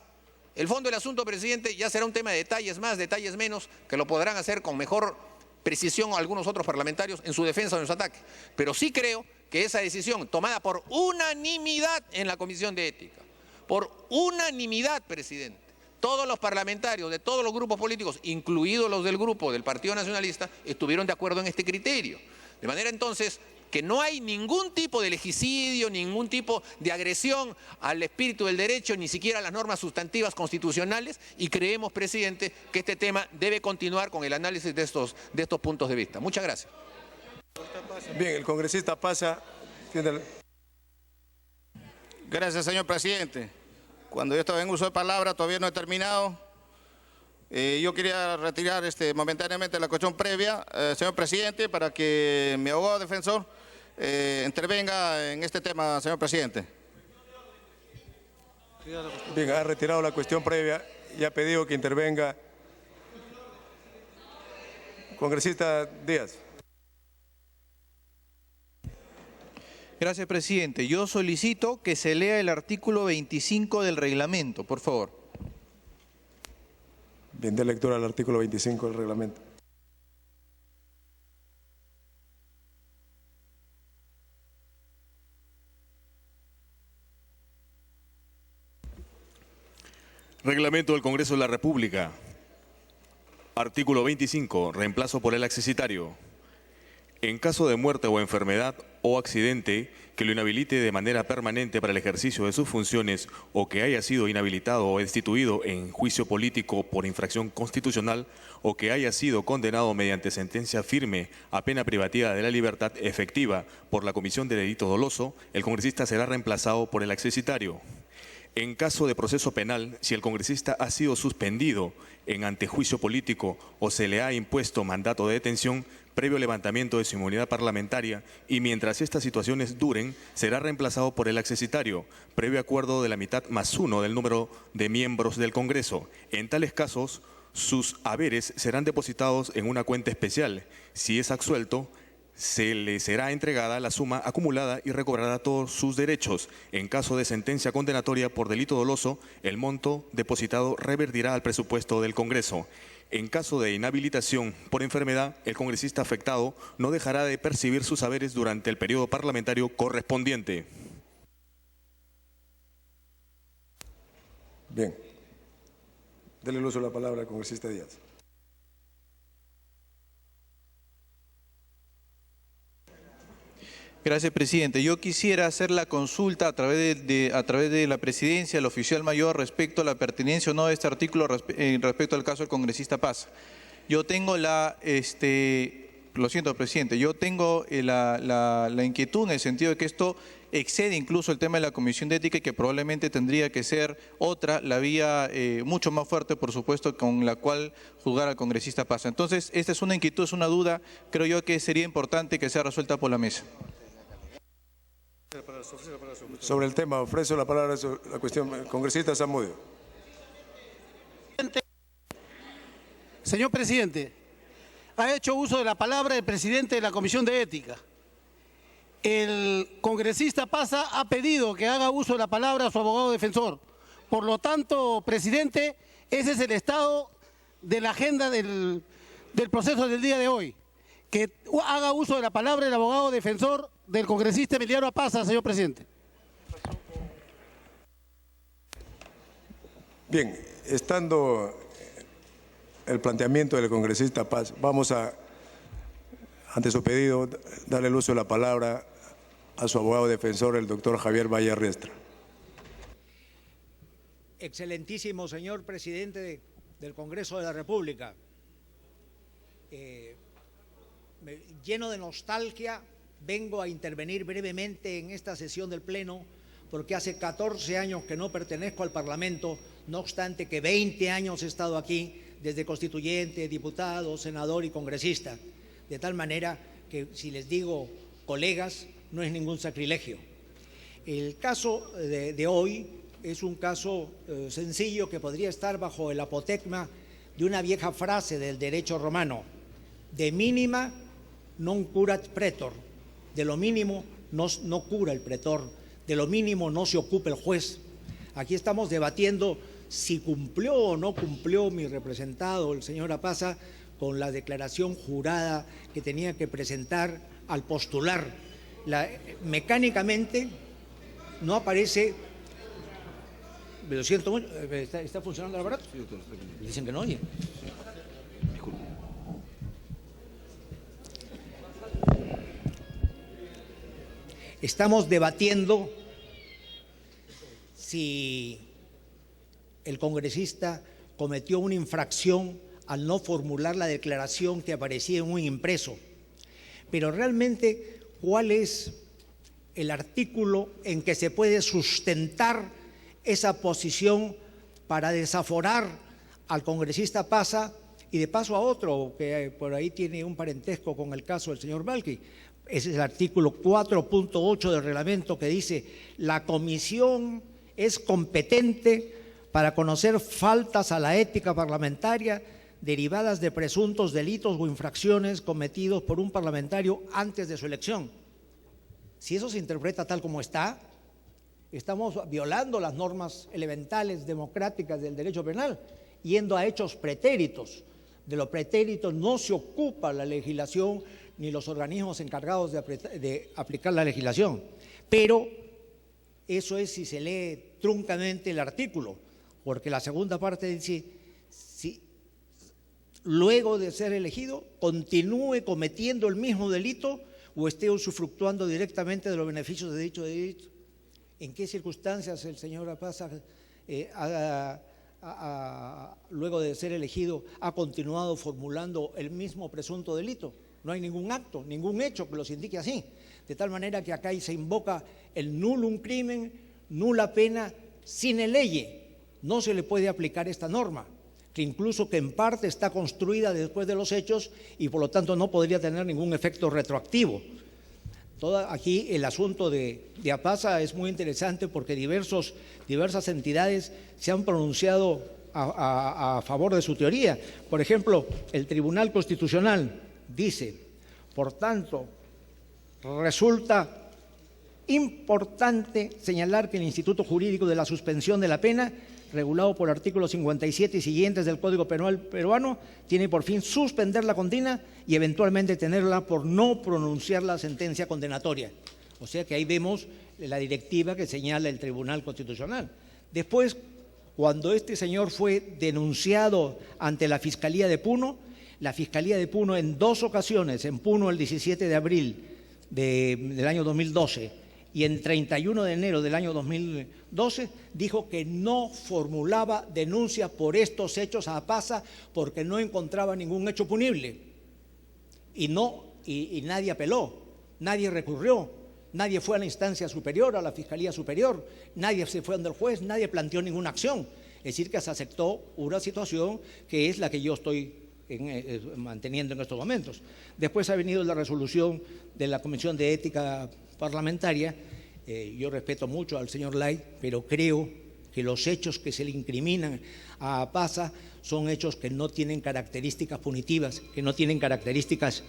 El fondo del asunto, presidente, ya será un tema de detalles más, detalles menos, que lo podrán hacer con mejor precisión algunos otros parlamentarios en su defensa o en su ataque. Pero sí creo que esa decisión tomada por unanimidad en la Comisión de Ética, por unanimidad, presidente, todos los parlamentarios de todos los grupos políticos, incluidos los del grupo del Partido Nacionalista, estuvieron de acuerdo en este criterio. De manera entonces que no hay ningún tipo de legicidio, ningún tipo de agresión al espíritu del derecho, ni siquiera a las normas sustantivas constitucionales, y creemos, presidente, que este tema debe continuar con el análisis de estos puntos de vista. Muchas gracias. Bien, el congresista Pasa. Gracias, señor presidente. Cuando yo estaba en uso de palabra, todavía no he terminado. Yo quería retirar momentáneamente la cuestión previa, señor presidente, para que mi abogado defensor intervenga en este tema, señor presidente. Bien, ha retirado la cuestión previa y ha pedido que intervenga. Congresista Díaz. Gracias, presidente. Yo solicito que se lea el artículo 25 del reglamento, por favor. Bien, de lectura al artículo 25 del reglamento. Reglamento del Congreso de la República. Artículo 25. Reemplazo por el accesitario. En caso de muerte o enfermedad o accidente que lo inhabilite de manera permanente para el ejercicio de sus funciones o que haya sido inhabilitado o destituido en juicio político por infracción constitucional o que haya sido condenado mediante sentencia firme a pena privativa de la libertad efectiva por la comisión de delito doloso, el congresista será reemplazado por el accesitario. En caso de proceso penal, si el congresista ha sido suspendido en antejuicio político o se le ha impuesto mandato de detención previo levantamiento de su inmunidad parlamentaria y mientras estas situaciones duren, será reemplazado por el accesitario, previo acuerdo de la mitad más uno del número de miembros del Congreso. En tales casos, sus haberes serán depositados en una cuenta especial. Si es absuelto, se le será entregada la suma acumulada y recobrará todos sus derechos. En caso de sentencia condenatoria por delito doloso, el monto depositado revertirá al presupuesto del Congreso. En caso de inhabilitación por enfermedad, el congresista afectado no dejará de percibir sus haberes durante el periodo parlamentario correspondiente. Bien. Dele el uso de la palabra al congresista Díaz. Gracias, presidente. Yo quisiera hacer la consulta a través de la presidencia, el oficial mayor, respecto a la pertinencia o no de este artículo respecto al caso del congresista Paz. Yo tengo lo siento, presidente, yo tengo la inquietud en el sentido de que esto excede incluso el tema de la Comisión de Ética y que probablemente tendría que ser otra, la vía mucho más fuerte, por supuesto, con la cual juzgar al congresista Paz. Entonces, esta es una inquietud, es una duda, creo yo que sería importante que sea resuelta por la mesa. Sobre el tema, ofrezco la palabra sobre la cuestión. Congresista Zamudio. Señor presidente, ha hecho uso de la palabra el presidente de la Comisión de Ética. El congresista Paza ha pedido que haga uso de la palabra a su abogado defensor. Por lo tanto, presidente, ese es el estado de la agenda del proceso del día de hoy. Que haga uso de la palabra el abogado defensor del congresista Emiliano Paza, señor presidente. Bien, estando el planteamiento del congresista Paz, vamos a, ante su pedido, darle el uso de la palabra a su abogado defensor, el doctor Javier Valle Riestra. Excelentísimo señor presidente del Congreso de la República, lleno de nostalgia, vengo a intervenir brevemente en esta sesión del Pleno porque hace 14 años que no pertenezco al Parlamento, no obstante que 20 años he estado aquí desde constituyente, diputado, senador y congresista, de tal manera que si les digo colegas no es ningún sacrilegio. El caso de hoy es un caso sencillo que podría estar bajo el apotegma de una vieja frase del derecho romano: de mínima non curat pretor, de lo mínimo no cura el pretor, de lo mínimo no se ocupa el juez. Aquí estamos debatiendo si cumplió o no cumplió mi representado, el señor Apaza, con la declaración jurada que tenía que presentar al postular. Mecánicamente no aparece. Lo siento mucho, ¿está funcionando el aparato? Dicen que no oye. Estamos debatiendo si el congresista cometió una infracción al no formular la declaración que aparecía en un impreso. Pero realmente, ¿cuál es el artículo en que se puede sustentar esa posición para desaforar al congresista Paza y de paso a otro que por ahí tiene un parentesco con el caso del señor Balqui? Ese es el artículo 4.8 del reglamento que dice: la comisión es competente para conocer faltas a la ética parlamentaria derivadas de presuntos delitos o infracciones cometidos por un parlamentario antes de su elección. Si eso se interpreta tal como está, estamos violando las normas elementales democráticas del derecho penal, yendo a hechos pretéritos. De los pretéritos no se ocupa la legislación ni los organismos encargados de aplicar la legislación. Pero eso es si se lee truncamente el artículo, porque la segunda parte dice: si luego de ser elegido continúe cometiendo el mismo delito o esté usufructuando directamente de los beneficios de dicho delito. ¿En qué circunstancias el señor Apaza, luego de ser elegido, ha continuado formulando el mismo presunto delito? No hay ningún acto, ningún hecho que los indique así. De tal manera que acá se invoca el nullum crimen, nula pena, sine leye. No se le puede aplicar esta norma, que incluso que en parte está construida después de los hechos y por lo tanto no podría tener ningún efecto retroactivo. Aquí el asunto de Apaza es muy interesante porque diversas entidades se han pronunciado a favor de su teoría. Por ejemplo, el Tribunal Constitucional dice: por tanto, resulta importante señalar que el Instituto Jurídico de la Suspensión de la Pena, regulado por el artículo 57 y siguientes del Código Penal peruano, tiene por fin suspender la condena y eventualmente tenerla por no pronunciar la sentencia condenatoria. O sea que ahí vemos la directiva que señala el Tribunal Constitucional. Después, cuando este señor fue denunciado ante la Fiscalía de Puno, la Fiscalía de Puno en 2 ocasiones, en Puno el 17 de abril del año 2012 y en 31 de enero del año 2012, dijo que no formulaba denuncia por estos hechos a APASA porque no encontraba ningún hecho punible. Y nadie apeló, nadie recurrió, nadie fue a la instancia superior, a la Fiscalía Superior, nadie se fue ante el juez, nadie planteó ninguna acción. Es decir, que se aceptó una situación que es la que yo estoy manteniendo en estos momentos. Después ha venido la resolución de la Comisión de Ética Parlamentaria. Yo respeto mucho al señor Lai, pero creo que los hechos que se le incriminan a APASA son hechos que no tienen características punitivas, que no tienen características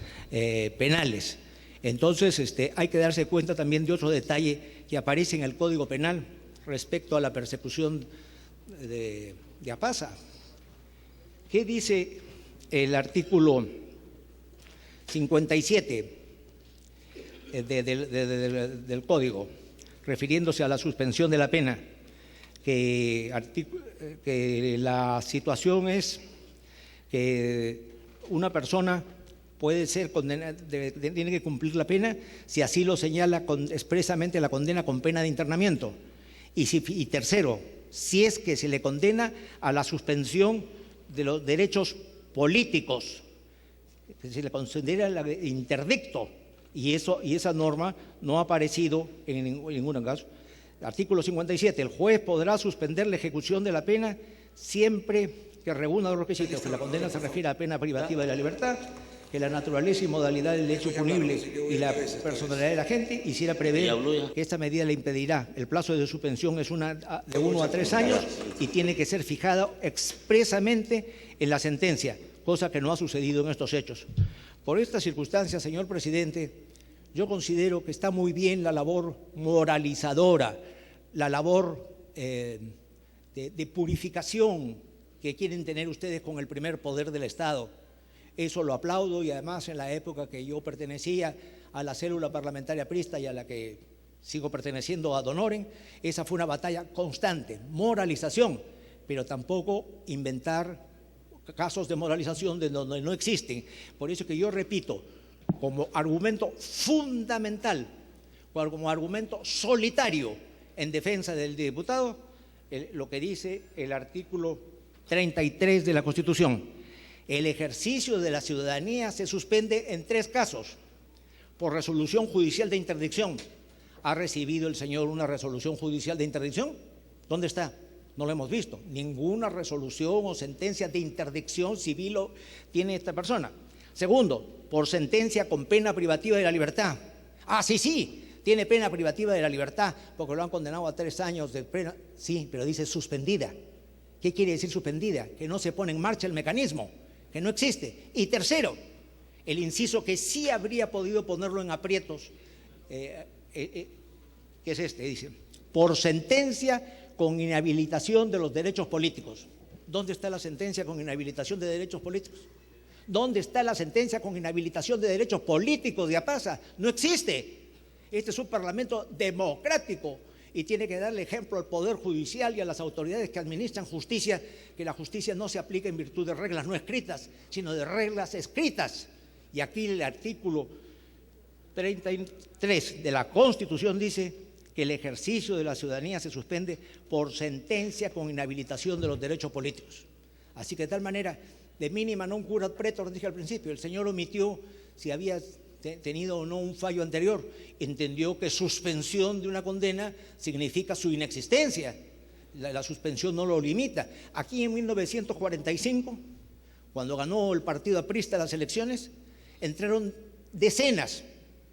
penales. Entonces, hay que darse cuenta también de otro detalle que aparece en el Código Penal respecto a la persecución de APASA. ¿Qué dice el artículo 57 del Código, refiriéndose a la suspensión de la pena? Que la situación es que una persona puede ser condenada, tiene que cumplir la pena si así lo señala expresamente la condena con pena de internamiento. Y tercero, si es que se le condena a la suspensión de los derechos políticos, se le considera el interdicto, y esa norma no ha aparecido en ningún caso. Artículo 57. El juez podrá suspender la ejecución de la pena siempre que reúna los requisitos, que la condena se refiere a pena privativa de la libertad, que la naturaleza y modalidad del hecho punible y la personalidad del agente hiciera prever que esta medida le impedirá. El plazo de suspensión es de 1 a 3 años y tiene que ser fijado expresamente en la sentencia, cosa que no ha sucedido en estos hechos. Por estas circunstancias, señor presidente, yo considero que está muy bien la labor moralizadora, la labor de purificación que quieren tener ustedes con el primer poder del Estado. Eso lo aplaudo, y además en la época que yo pertenecía a la célula parlamentaria aprista y a la que sigo perteneciendo a Donoren, esa fue una batalla constante, moralización, pero tampoco inventar casos de moralización de donde no existen. Por eso que yo repito, como argumento fundamental, como argumento solitario en defensa del diputado, lo que dice el artículo 33 de la Constitución. El ejercicio de la ciudadanía se suspende en 3 casos. Por resolución judicial de interdicción. ¿Ha recibido el señor una resolución judicial de interdicción? ¿Dónde está? No lo hemos visto. Ninguna resolución o sentencia de interdicción civil tiene esta persona. Segundo, por sentencia con pena privativa de la libertad. Ah, sí, tiene pena privativa de la libertad porque lo han condenado a 3 años de pena. Sí, pero dice suspendida. ¿Qué quiere decir suspendida? Que no se pone en marcha el mecanismo, que no existe. Y tercero, el inciso que sí habría podido ponerlo en aprietos, que es este, dice, por sentencia con inhabilitación de los derechos políticos. ¿Dónde está la sentencia con inhabilitación de derechos políticos? ¿Dónde está la sentencia con inhabilitación de derechos políticos de APASA? No existe. Este es un parlamento democrático y tiene que darle ejemplo al Poder Judicial y a las autoridades que administran justicia, que la justicia no se aplica en virtud de reglas no escritas, sino de reglas escritas. Y aquí el artículo 33 de la Constitución dice que el ejercicio de la ciudadanía se suspende por sentencia con inhabilitación de los derechos políticos. Así que de tal manera, de mínima non curat pretor, dije al principio, el señor omitió si había tenido o no un fallo anterior, entendió que suspensión de una condena significa su inexistencia, la suspensión no lo limita. Aquí en 1945, cuando ganó el partido aprista las elecciones, entraron decenas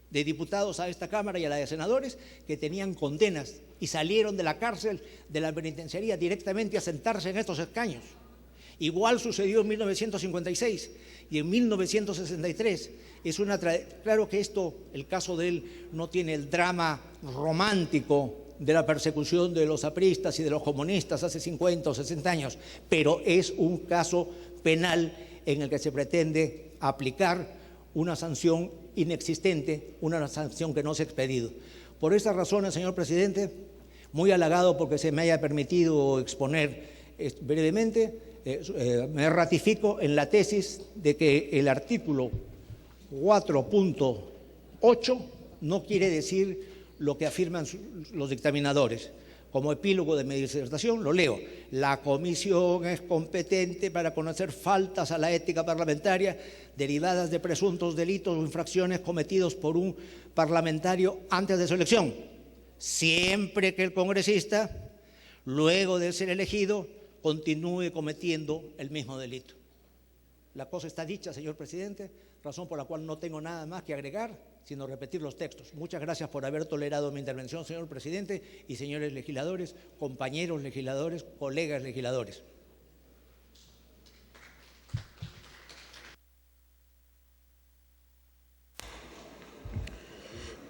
de diputados a esta Cámara y a la de senadores que tenían condenas y salieron de la cárcel, de la penitenciaría directamente a sentarse en estos escaños. Igual sucedió en 1956 y en 1963. Claro que el caso de él no tiene el drama romántico de la persecución de los apristas y de los comunistas hace 50 o 60 años, pero es un caso penal en el que se pretende aplicar una sanción inexistente, una sanción que no se ha expedido. Por estas razones, señor presidente, muy halagado porque se me haya permitido exponer brevemente, me ratifico en la tesis de que el artículo 4.8 no quiere decir lo que afirman los dictaminadores. Como epílogo de mi disertación lo leo: la comisión es competente para conocer faltas a la ética parlamentaria derivadas de presuntos delitos o infracciones cometidos por un parlamentario antes de su elección, siempre que el congresista, luego de ser elegido, continúe cometiendo el mismo delito. La cosa está dicha, señor presidente, razón por la cual no tengo nada más que agregar, sino repetir los textos. Muchas gracias por haber tolerado mi intervención, señor presidente, y señores legisladores, compañeros legisladores, colegas legisladores.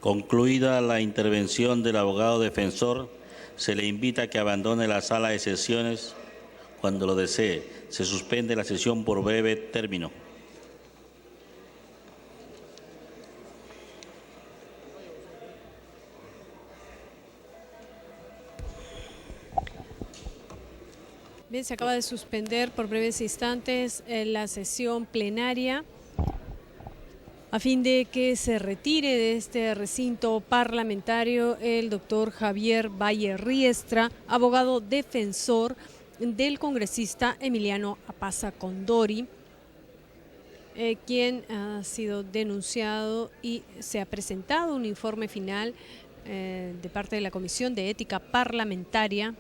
Concluida la intervención del abogado defensor, se le invita a que abandone la sala de sesiones cuando lo desee. Se suspende la sesión por breve término. Bien, se acaba de suspender por breves instantes la sesión plenaria a fin de que se retire de este recinto parlamentario el doctor Javier Valle Riestra, abogado defensor del congresista Emiliano Apaza Condori, quien ha sido denunciado y se ha presentado un informe final de parte de la Comisión de Ética Parlamentaria,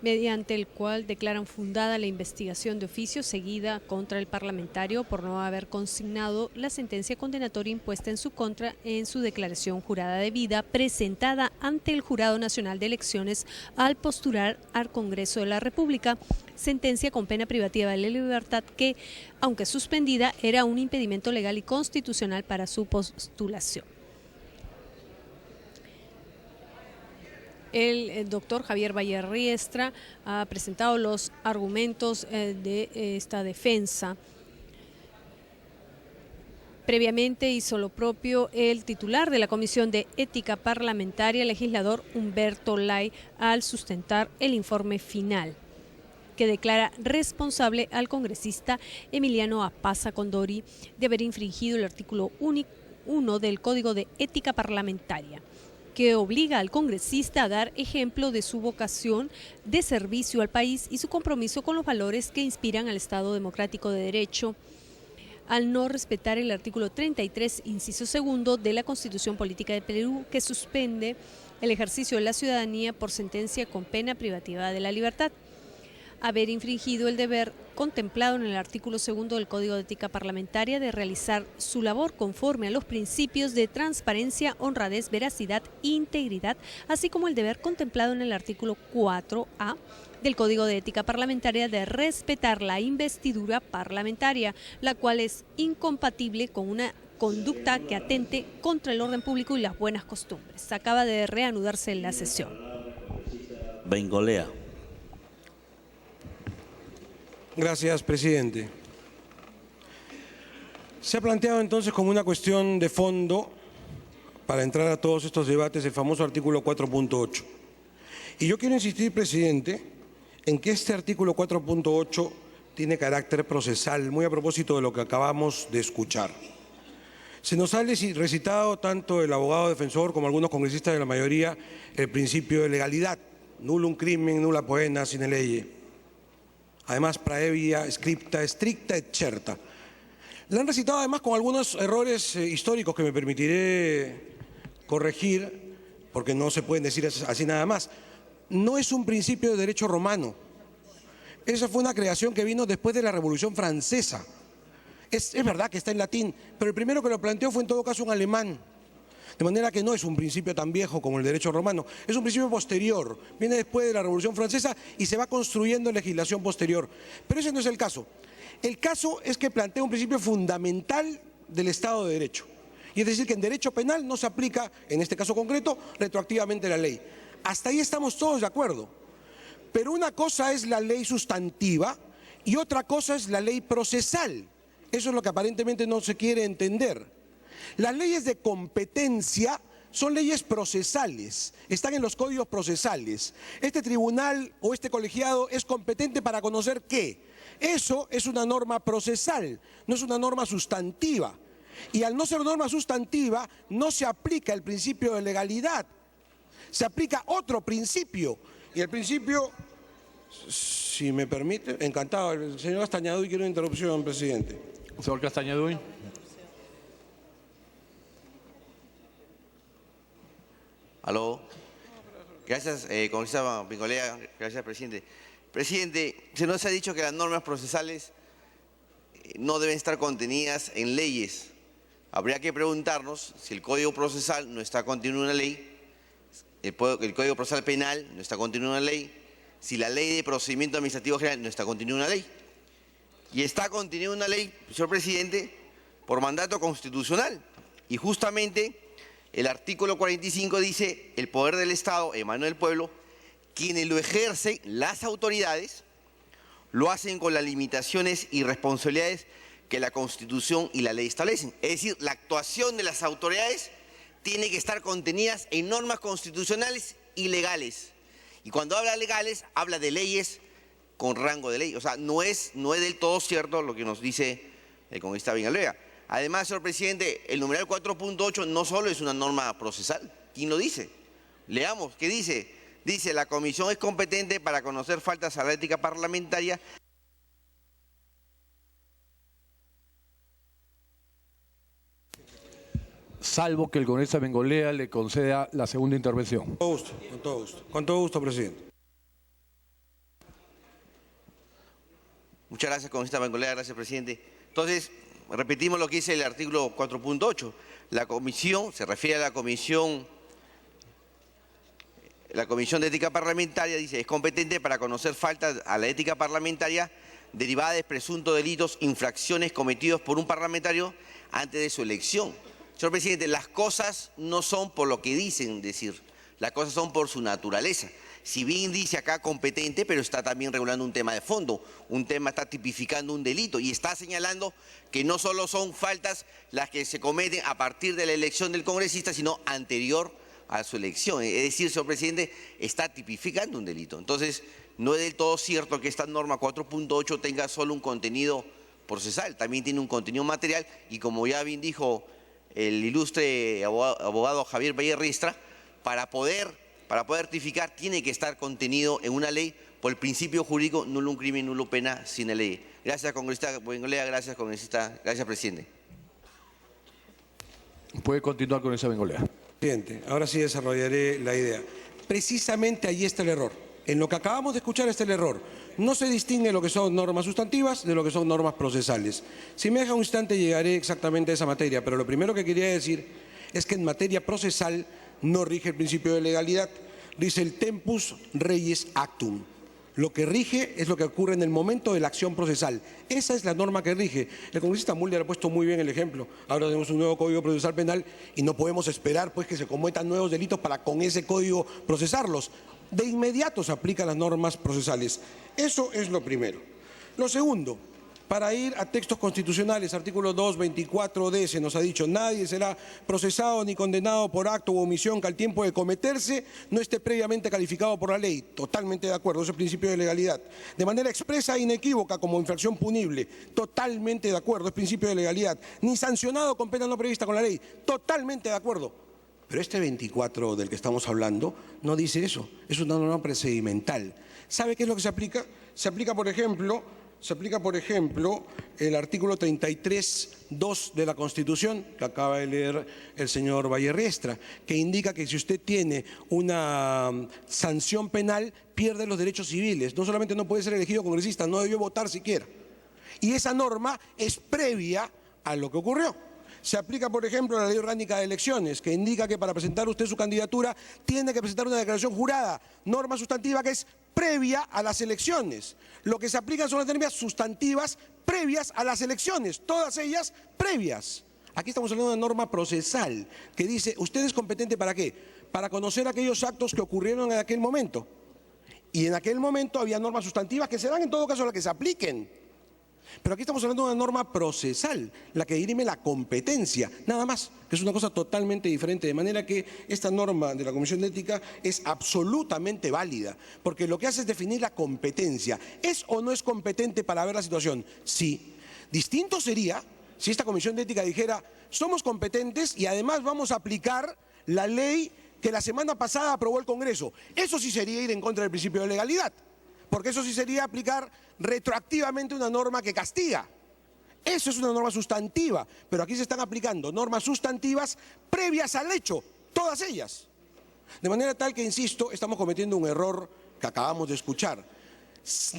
mediante el cual declaran fundada la investigación de oficio seguida contra el parlamentario por no haber consignado la sentencia condenatoria impuesta en su contra en su declaración jurada de vida presentada ante el Jurado Nacional de Elecciones al postular al Congreso de la República, sentencia con pena privativa de la libertad que, aunque suspendida, era un impedimento legal y constitucional para su postulación. El doctor Javier Valle Riestra ha presentado los argumentos de esta defensa. Previamente hizo lo propio el titular de la Comisión de Ética Parlamentaria, legislador Humberto Lay, al sustentar el informe final, que declara responsable al congresista Emiliano Apaza Condori de haber infringido el artículo 1 del Código de Ética Parlamentaria, que obliga al congresista a dar ejemplo de su vocación de servicio al país y su compromiso con los valores que inspiran al Estado democrático de derecho, al no respetar el artículo 33, inciso segundo de la Constitución Política de Perú, que suspende el ejercicio de la ciudadanía por sentencia con pena privativa de la libertad, haber infringido el deber contemplado en el artículo 2 del Código de Ética Parlamentaria de realizar su labor conforme a los principios de transparencia, honradez, veracidad e integridad, así como el deber contemplado en el artículo 4A del Código de Ética Parlamentaria de respetar la investidura parlamentaria, la cual es incompatible con una conducta que atente contra el orden público y las buenas costumbres. Acaba de reanudarse la sesión. Bengolea. Gracias, presidente. Se ha planteado entonces como una cuestión de fondo, para entrar a todos estos debates, el famoso artículo 4.8. Y yo quiero insistir, presidente, en que este artículo 4.8 tiene carácter procesal, muy a propósito de lo que acabamos de escuchar. Se nos ha recitado tanto el abogado defensor como algunos congresistas de la mayoría el principio de legalidad, nullum crimen, nulla poena sine lege. Además, praevia scripta stricta et certa. La han recitado además con algunos errores históricos que me permitiré corregir, porque no se pueden decir así nada más. No es un principio de derecho romano. Esa fue una creación que vino después de la Revolución Francesa. Es verdad que está en latín, pero el primero que lo planteó fue en todo caso un alemán. De manera que no es un principio tan viejo como el derecho romano, es un principio posterior, viene después de la Revolución Francesa y se va construyendo en legislación posterior. Pero ese no es el caso. El caso es que plantea un principio fundamental del Estado de Derecho. Y es decir, que en derecho penal no se aplica, en este caso concreto, retroactivamente la ley. Hasta ahí estamos todos de acuerdo. Pero una cosa es la ley sustantiva y otra cosa es la ley procesal. Eso es lo que aparentemente no se quiere entender. Las leyes de competencia son leyes procesales, están en los códigos procesales. Este tribunal o este colegiado es competente para conocer qué. Eso es una norma procesal, no es una norma sustantiva. Y al no ser norma sustantiva, no se aplica el principio de legalidad, se aplica otro principio. Y el principio, si me permite, encantado, el señor Castañaduy quiere una interrupción, presidente. Señor Castañaduy. Aló. Gracias, congresista Bengolea. Gracias, presidente. Presidente, se nos ha dicho que las normas procesales no deben estar contenidas en leyes. Habría que preguntarnos si el Código Procesal no está contenido en una ley, el Código Procesal Penal no está contenido en una ley, si la Ley de Procedimiento Administrativo General no está contenida en una ley. Y está contenida en una ley, señor presidente, por mandato constitucional. Y justamente el artículo 45 dice: el poder del Estado emana del pueblo, quienes lo ejercen, las autoridades, lo hacen con las limitaciones y responsabilidades que la Constitución y la ley establecen. Es decir, la actuación de las autoridades tiene que estar contenidas en normas constitucionales y legales. Y cuando habla de legales, habla de leyes con rango de ley. O sea, no es del todo cierto lo que nos dice el congresista Bengolea. Además, señor presidente, el numeral 4.8 no solo es una norma procesal. ¿Quién lo dice? Leamos, ¿qué dice? Dice: la comisión es competente para conocer faltas a la ética parlamentaria salvo que el congresista Bengolea le conceda la segunda intervención. Con todo gusto, presidente. Muchas gracias, congresista Bengolea. Gracias, presidente. Entonces, repetimos lo que dice el artículo 4.8. La comisión, se refiere a la Comisión de Ética Parlamentaria, dice: es competente para conocer faltas a la ética parlamentaria derivadas de presuntos delitos, infracciones cometidos por un parlamentario antes de su elección. Señor presidente, las cosas no son por lo que dicen decir, las cosas son por su naturaleza. Si bien dice acá competente, pero está también regulando un tema de fondo, un tema, está tipificando un delito y está señalando que no solo son faltas las que se cometen a partir de la elección del congresista, sino anterior a su elección. Es decir, señor presidente, está tipificando un delito. Entonces, no es del todo cierto que esta norma 4.8 tenga solo un contenido procesal, también tiene un contenido material y, como ya bien dijo el ilustre abogado Javier Valle Riestra, para poder tipificar tiene que estar contenido en una ley por el principio jurídico nullum crimen nullum pena sine ley. Gracias, congresista Bengolea. Gracias, congresista. Gracias, presidente. Puede continuar con esa Bengolea. Presidente, ahora sí desarrollaré la idea. Precisamente ahí está el error. En lo que acabamos de escuchar está el error. No se distingue lo que son normas sustantivas de lo que son normas procesales. Si me deja un instante llegaré exactamente a esa materia, pero lo primero que quería decir es que en materia procesal no rige el principio de legalidad, rige el tempus regis actum. Lo que rige es lo que ocurre en el momento de la acción procesal. Esa es la norma que rige. El congresista Mulder ha puesto muy bien el ejemplo. Ahora tenemos un nuevo Código Procesal Penal y no podemos esperar pues que se cometan nuevos delitos para con ese código procesarlos. De inmediato se aplican las normas procesales. Eso es lo primero. Lo segundo, para ir a textos constitucionales, artículo 224D se nos ha dicho: nadie será procesado ni condenado por acto u omisión que al tiempo de cometerse no esté previamente calificado por la ley. Totalmente de acuerdo, ese es el principio de legalidad. De manera expresa e inequívoca como infracción punible. Totalmente de acuerdo, es principio de legalidad. Ni sancionado con pena no prevista con la ley. Totalmente de acuerdo. Pero este 24 del que estamos hablando no dice eso, es una norma procedimental. ¿Sabe qué es lo que se aplica? Se aplica, por ejemplo, el artículo 33.2 de la Constitución, que acaba de leer el señor Valle Riestra, que indica que si usted tiene una sanción penal, pierde los derechos civiles. No solamente no puede ser elegido congresista, no debió votar siquiera. Y esa norma es previa a lo que ocurrió. Se aplica, por ejemplo, la Ley Orgánica de Elecciones, que indica que para presentar usted su candidatura tiene que presentar una declaración jurada, norma sustantiva que es previa a las elecciones. Lo que se aplica son las normas sustantivas previas a las elecciones, todas ellas previas. Aquí estamos hablando de una norma procesal que dice, ¿usted es competente para qué? Para conocer aquellos actos que ocurrieron en aquel momento. Y en aquel momento había normas sustantivas que serán en todo caso las que se apliquen. Pero aquí estamos hablando de una norma procesal, la que dirime la competencia, nada más, que es una cosa totalmente diferente. De manera que esta norma de la Comisión de Ética es absolutamente válida, porque lo que hace es definir la competencia. ¿Es o no es competente para ver la situación? Sí. Distinto sería si esta Comisión de Ética dijera, somos competentes y además vamos a aplicar la ley que la semana pasada aprobó el Congreso. Eso sí sería ir en contra del principio de legalidad, porque eso sí sería aplicar retroactivamente una norma que castiga. Eso es una norma sustantiva, pero aquí se están aplicando normas sustantivas previas al hecho, todas ellas. De manera tal que, insisto, estamos cometiendo un error que acabamos de escuchar.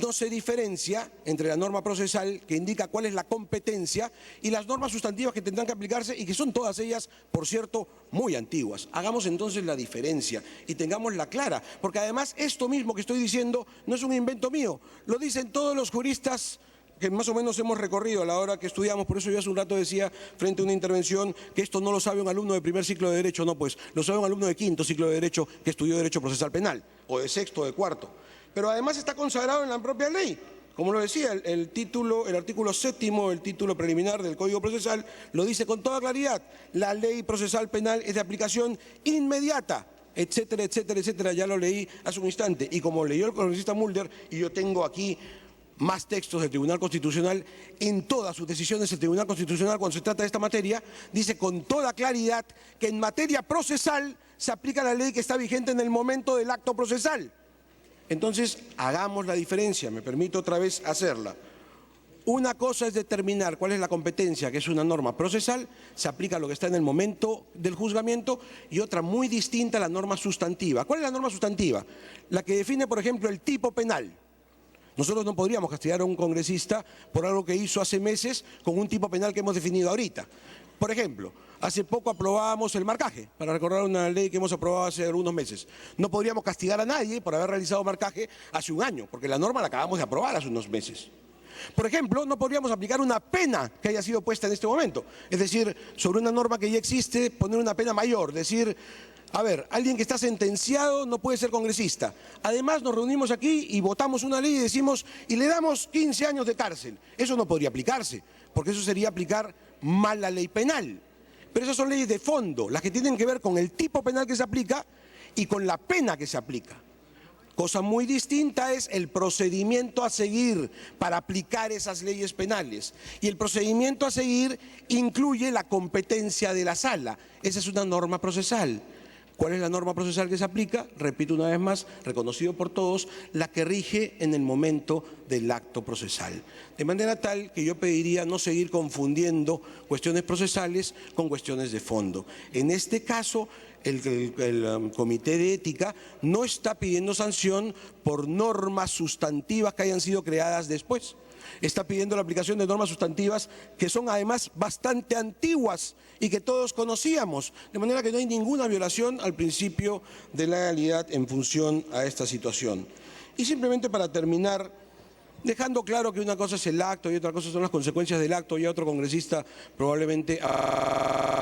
No se diferencia entre la norma procesal, que indica cuál es la competencia, y las normas sustantivas que tendrán que aplicarse y que son todas ellas, por cierto, muy antiguas. Hagamos entonces la diferencia y tengámosla clara, porque además esto mismo que estoy diciendo no es un invento mío, lo dicen todos los juristas que más o menos hemos recorrido a la hora que estudiamos. Por eso yo hace un rato decía, frente a una intervención, que esto no lo sabe un alumno de primer ciclo de Derecho. No, pues lo sabe un alumno de quinto ciclo de Derecho que estudió Derecho Procesal Penal, o de sexto o de cuarto. Pero además está consagrado en la propia ley. Como lo decía, el artículo 7º, el título preliminar del Código Procesal, lo dice con toda claridad. La ley procesal penal es de aplicación inmediata, etcétera, etcétera, etcétera. Ya lo leí hace un instante. Y como leyó el congresista Mulder, y yo tengo aquí más textos del Tribunal Constitucional, en todas sus decisiones el Tribunal Constitucional, cuando se trata de esta materia, dice con toda claridad que en materia procesal se aplica la ley que está vigente en el momento del acto procesal. Entonces, hagamos la diferencia, me permito otra vez hacerla. Una cosa es determinar cuál es la competencia, que es una norma procesal, se aplica a lo que está en el momento del juzgamiento, y otra muy distinta, la norma sustantiva. ¿Cuál es la norma sustantiva? La que define, por ejemplo, el tipo penal. Nosotros no podríamos castigar a un congresista por algo que hizo hace meses con un tipo penal que hemos definido ahorita. Por ejemplo, hace poco aprobábamos el marcaje, para recordar una ley que hemos aprobado hace algunos meses. No podríamos castigar a nadie por haber realizado marcaje hace un año, porque la norma la acabamos de aprobar hace unos meses. Por ejemplo, no podríamos aplicar una pena que haya sido puesta en este momento. Es decir, sobre una norma que ya existe, poner una pena mayor, decir, a ver, alguien que está sentenciado no puede ser congresista. Además, nos reunimos aquí y votamos una ley y decimos, y le damos 15 años de cárcel. Eso no podría aplicarse, porque eso sería aplicar mal la ley penal. Pero esas son leyes de fondo, las que tienen que ver con el tipo penal que se aplica y con la pena que se aplica. Cosa muy distinta es el procedimiento a seguir para aplicar esas leyes penales. Y el procedimiento a seguir incluye la competencia de la sala. Esa es una norma procesal. ¿Cuál es la norma procesal que se aplica? Repito una vez más, reconocido por todos, la que rige en el momento del acto procesal. De manera tal que yo pediría no seguir confundiendo cuestiones procesales con cuestiones de fondo. En este caso, el Comité de Ética no está pidiendo sanción por normas sustantivas que hayan sido creadas después. Está pidiendo la aplicación de normas sustantivas que son además bastante antiguas y que todos conocíamos, de manera que no hay ninguna violación al principio de legalidad en función a esta situación. Y simplemente para terminar, dejando claro que una cosa es el acto y otra cosa son las consecuencias del acto, y a otro congresista probablemente